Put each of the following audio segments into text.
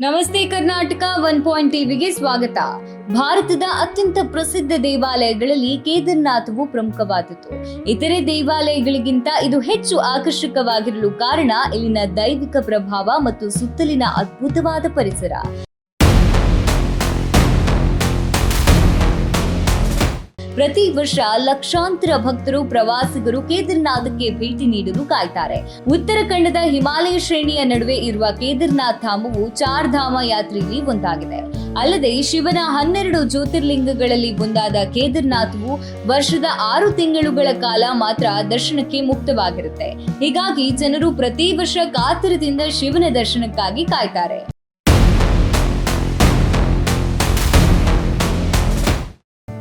ನಮಸ್ತೆ ಕರ್ನಾಟಕ 1 ಟಿವಿಗೆ ಸ್ವಾಗತ. ಭಾರತದ ಅತ್ಯಂತ ಪ್ರಸಿದ್ಧ ದೇವಾಲಯಗಳಲ್ಲಿ ಕೇದಾರನಾಥವು ಪ್ರಮುಖವಾದದ್ದು. ಇತರೆ ದೇವಾಲಯಗಳಿಗಿಂತ ಇದು ಹೆಚ್ಚು ಆಕರ್ಷಕವಾಗಿರಲು ಕಾರಣ ಇಲ್ಲಿನ ದೈವಿಕ ಪ್ರಭಾವ ಮತ್ತು ಸುತ್ತಲಿನ ಅದ್ಭುತವಾದ ಪರಿಸರ. ಪ್ರತಿ ವರ್ಷ ಲಕ್ಷಾಂತರ ಭಕ್ತರು ಪ್ರವಾಸಿಗರು ಕೇದಾರನಾಥಕ್ಕೆ ಭೇಟಿ ನೀಡಲು ಕಾಯ್ತಾರೆ. ಉತ್ತರಾಖಂಡದ ಹಿಮಾಲಯ ಶ್ರೇಣಿಯ ನಡುವೆ ಇರುವ ಕೇದಾರನಾಥ ಧಾಮವು ಚಾರ್ಧಾಮ ಯಾತ್ರೆಯಲ್ಲಿ ಒಂದಾಗಿದೆ. ಅಲ್ಲದೆ ಶಿವನ 12 ಜ್ಯೋತಿರ್ಲಿಂಗಗಳಲ್ಲಿ ಒಂದಾದ ಕೇದಾರನಾಥವು ವರ್ಷದ 6 ತಿಂಗಳುಗಳ ಕಾಲ ಮಾತ್ರ ದರ್ಶನಕ್ಕೆ ಮುಕ್ತವಾಗಿರುತ್ತೆ. ಹೀಗಾಗಿ ಜನರು ಪ್ರತಿ ವರ್ಷ ಕಾತರದಿಂದ ಶಿವನ ದರ್ಶನಕ್ಕಾಗಿ ಕಾಯ್ತಾರೆ.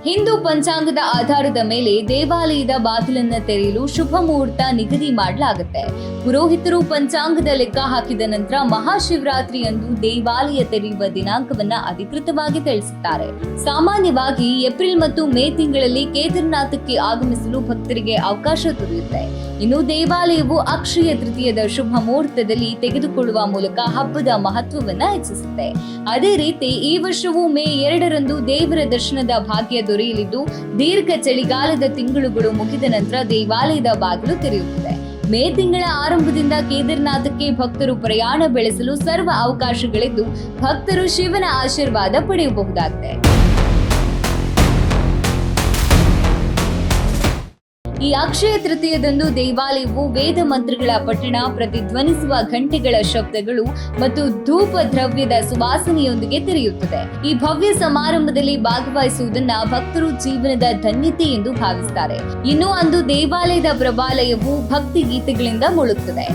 ಹಿಂದೂ ಪಂಚಾಂಗದ ಆಧಾರದ ಮೇಲೆ ದೇವಾಲಯದ ಬಾಗಿಲನ್ನ ತೆರೆಯಲು ಶುಭ ಮುಹೂರ್ತ ನಿಗದಿ ಮಾಡಲಾಗುತ್ತೆ. ಪುರೋಹಿತರು ಪಂಚಾಂಗದ ಲೆಕ್ಕ ಹಾಕಿದ ನಂತರ ಮಹಾಶಿವರಾತ್ರಿಯಂದು ದೇವಾಲಯ ತೆರೆಯುವ ದಿನಾಂಕವನ್ನ ಅಧಿಕೃತವಾಗಿ ತಿಳಿಸುತ್ತಾರೆ. ಸಾಮಾನ್ಯವಾಗಿ ಏಪ್ರಿಲ್ ಮತ್ತು ಮೇ ತಿಂಗಳಲ್ಲಿ ಕೇದಾರನಾಥಕ್ಕೆ ಆಗಮಿಸಲು ಭಕ್ತರಿಗೆ ಅವಕಾಶ ದೊರೆಯುತ್ತೆ. ಇನ್ನು ದೇವಾಲಯವು ಅಕ್ಷಯ ತೃತೀಯದ ಶುಭ ಮುಹೂರ್ತದಲ್ಲಿ ತೆಗೆದುಕೊಳ್ಳುವ ಮೂಲಕ ಹಬ್ಬದ ಮಹತ್ವವನ್ನ ಹೆಚ್ಚಿಸುತ್ತೆ. ಅದೇ ರೀತಿ ಈ ವರ್ಷವೂ ಮೇ 2ರಂದು ದೇವರ ದರ್ಶನದ ಭಾಗ್ಯ ದೊರೆಯಲಿದ್ದು, ದೀರ್ಘ ಚಳಿಗಾಲದ ತಿಂಗಳುಗಳು ಮುಗಿದ ನಂತರ ದೇವಾಲಯದ ಬಾಗಿಲು ತೆರೆಯುತ್ತದೆ. ಮೇ ತಿಂಗಳ ಆರಂಭದಿಂದ ಕೇದಾರನಾಥಕ್ಕೆ ಭಕ್ತರು ಪ್ರಯಾಣ ಬೆಳೆಸಲು ಸರ್ವ ಅವಕಾಶಗಳಿದ್ದು, ಭಕ್ತರು ಶಿವನ ಆಶೀರ್ವಾದ ಪಡೆಯಬಹುದಾಗಿದೆ. ಈ ಅಕ್ಷಯ ತೃತೀಯದಂದು ದೇವಾಲಯವು ವೇದ ಮಂತ್ರಗಳ ಪಠಣ, ಪ್ರತಿಧ್ವನಿಸುವ ಘಂಟೆಗಳ ಶಬ್ದಗಳು ಮತ್ತು ಧೂಪ ದ್ರವ್ಯದ ಸುವಾಸನೆಯೊಂದಿಗೆ ತೆರೆಯುತ್ತದೆ. ಈ ಭವ್ಯ ಸಮಾರಂಭದಲ್ಲಿ ಭಾಗವಹಿಸುವುದನ್ನ ಭಕ್ತರು ಜೀವನದ ಧನ್ಯತೆ ಎಂದು ಭಾವಿಸುತ್ತಾರೆ. ಇನ್ನು ಅಂದು ದೇವಾಲಯದ ಪ್ರಭಾಲಯವು ಭಕ್ತಿ ಗೀತೆಗಳಿಂದ ಮುಳುಗುತ್ತದೆ.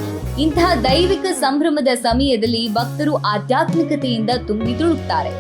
ಇಂತಹ ದೈವಿಕ ಸಂಭ್ರಮದ ಸಮಯದಲ್ಲಿ ಭಕ್ತರು ಆಧ್ಯಾತ್ಮಿಕತೆಯಿಂದ ತುಂಬಿ ತುಳುಕ್ತಾರೆ.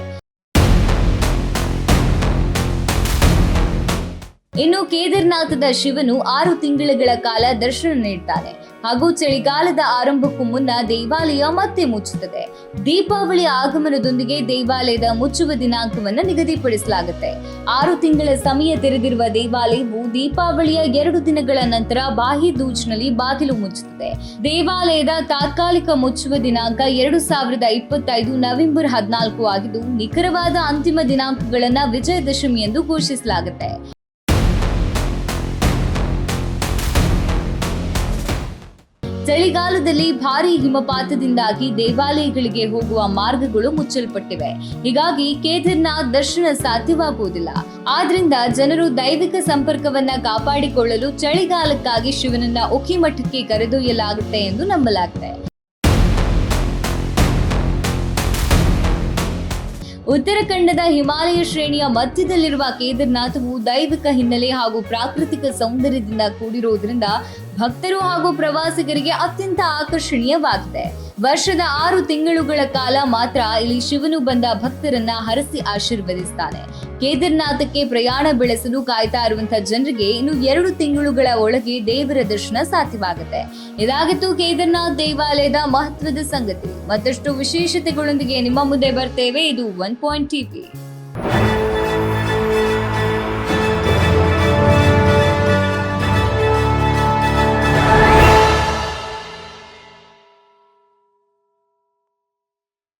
ಇನ್ನು ಕೇದಾರನಾಥದ ಶಿವನು 6 ತಿಂಗಳುಗಳ ಕಾಲ ದರ್ಶನ ನೀಡುತ್ತಾನೆ ಹಾಗೂ ಚಳಿಗಾಲದ ಆರಂಭಕ್ಕೂ ಮುನ್ನ ದೇವಾಲಯ ಮತ್ತೆ ಮುಚ್ಚುತ್ತದೆ. ದೀಪಾವಳಿ ಆಗಮನದೊಂದಿಗೆ ದೇವಾಲಯದ ಮುಚ್ಚುವ ದಿನಾಂಕವನ್ನು ನಿಗದಿಪಡಿಸಲಾಗುತ್ತೆ. 6 ತಿಂಗಳ ಸಮಯ ತೆರೆದಿರುವ ದೇವಾಲಯವು ದೀಪಾವಳಿಯ 2 ದಿನಗಳ ನಂತರ ಬಾಹ್ಯ ದೂಜ್ನಲ್ಲಿ ಬಾಗಿಲು ಮುಚ್ಚುತ್ತದೆ. ದೇವಾಲಯದ ತಾತ್ಕಾಲಿಕ ಮುಚ್ಚುವ ದಿನಾಂಕ 2025 ನವೆಂಬರ್ 14 ಆಗಿದ್ದು, ನಿಖರವಾದ ಅಂತಿಮ ದಿನಾಂಕಗಳನ್ನು ವಿಜಯದಶಮಿ ಎಂದು ಘೋಷಿಸಲಾಗುತ್ತೆ. ಚಳಿಗಾಲದಲ್ಲಿ ಭಾರೀ ಹಿಮಪಾತದಿಂದಾಗಿ ದೇವಾಲಯಗಳಿಗೆ ಹೋಗುವ ಮಾರ್ಗಗಳು ಮುಚ್ಚಲ್ಪಟ್ಟಿವೆ. ಹೀಗಾಗಿ ಕೇದಾರನಾಥ್ ದರ್ಶನ ಸಾಧ್ಯವಾಗುವುದಿಲ್ಲ. ಆದ್ರಿಂದ ಜನರು ದೈವಿಕ ಸಂಪರ್ಕವನ್ನ ಕಾಪಾಡಿಕೊಳ್ಳಲು ಚಳಿಗಾಲಕ್ಕಾಗಿ ಶಿವನನ್ನ ಉಖಿಮಠಕ್ಕೆ ಕರೆದೊಯ್ಯಲಾಗುತ್ತೆ ಎಂದು ನಂಬಲಾಗಿದೆ. ಉತ್ತರಾಖಂಡದ ಹಿಮಾಲಯ ಶ್ರೇಣಿಯ ಮಧ್ಯದಲ್ಲಿರುವ ಕೇದಾರನಾಥವು ದೈವಿಕ ಹಿನ್ನೆಲೆ ಹಾಗೂ ಪ್ರಾಕೃತಿಕ ಸೌಂದರ್ಯದಿಂದ ಕೂಡಿರುವುದರಿಂದ ಭಕ್ತರು ಹಾಗೂ ಪ್ರವಾಸಿಗರಿಗೆ ಅತ್ಯಂತ ಆಕರ್ಷಣೀಯವಾಗಿದೆ. ವರ್ಷದ 6 ತಿಂಗಳುಗಳ ಕಾಲ ಮಾತ್ರ ಇಲ್ಲಿ ಶಿವನು ಬಂದ ಭಕ್ತರನ್ನ ಹರಸಿ ಆಶೀರ್ವದಿಸ್ತಾನೆ. ಕೇದಾರನಾಥಕ್ಕೆ ಪ್ರಯಾಣ ಬೆಳೆಸಲು ಕಾಯ್ತಾ ಇರುವಂತಹ ಜನರಿಗೆ ಇನ್ನು 2 ತಿಂಗಳುಗಳ ಒಳಗೆ ದೇವರ ದರ್ಶನ ಸಾಧ್ಯವಾಗುತ್ತೆ. ಇದಾಗಿತ್ತು ಕೇದಾರನಾಥ್ ದೇವಾಲಯದ ಮಹತ್ವದ ಸಂಗತಿ. ಮತ್ತಷ್ಟು ವಿಶೇಷತೆಗಳೊಂದಿಗೆ ನಿಮ್ಮ ಮುಂದೆ ಬರ್ತೇವೆ. ಇದು 1 ಟಿವಿ.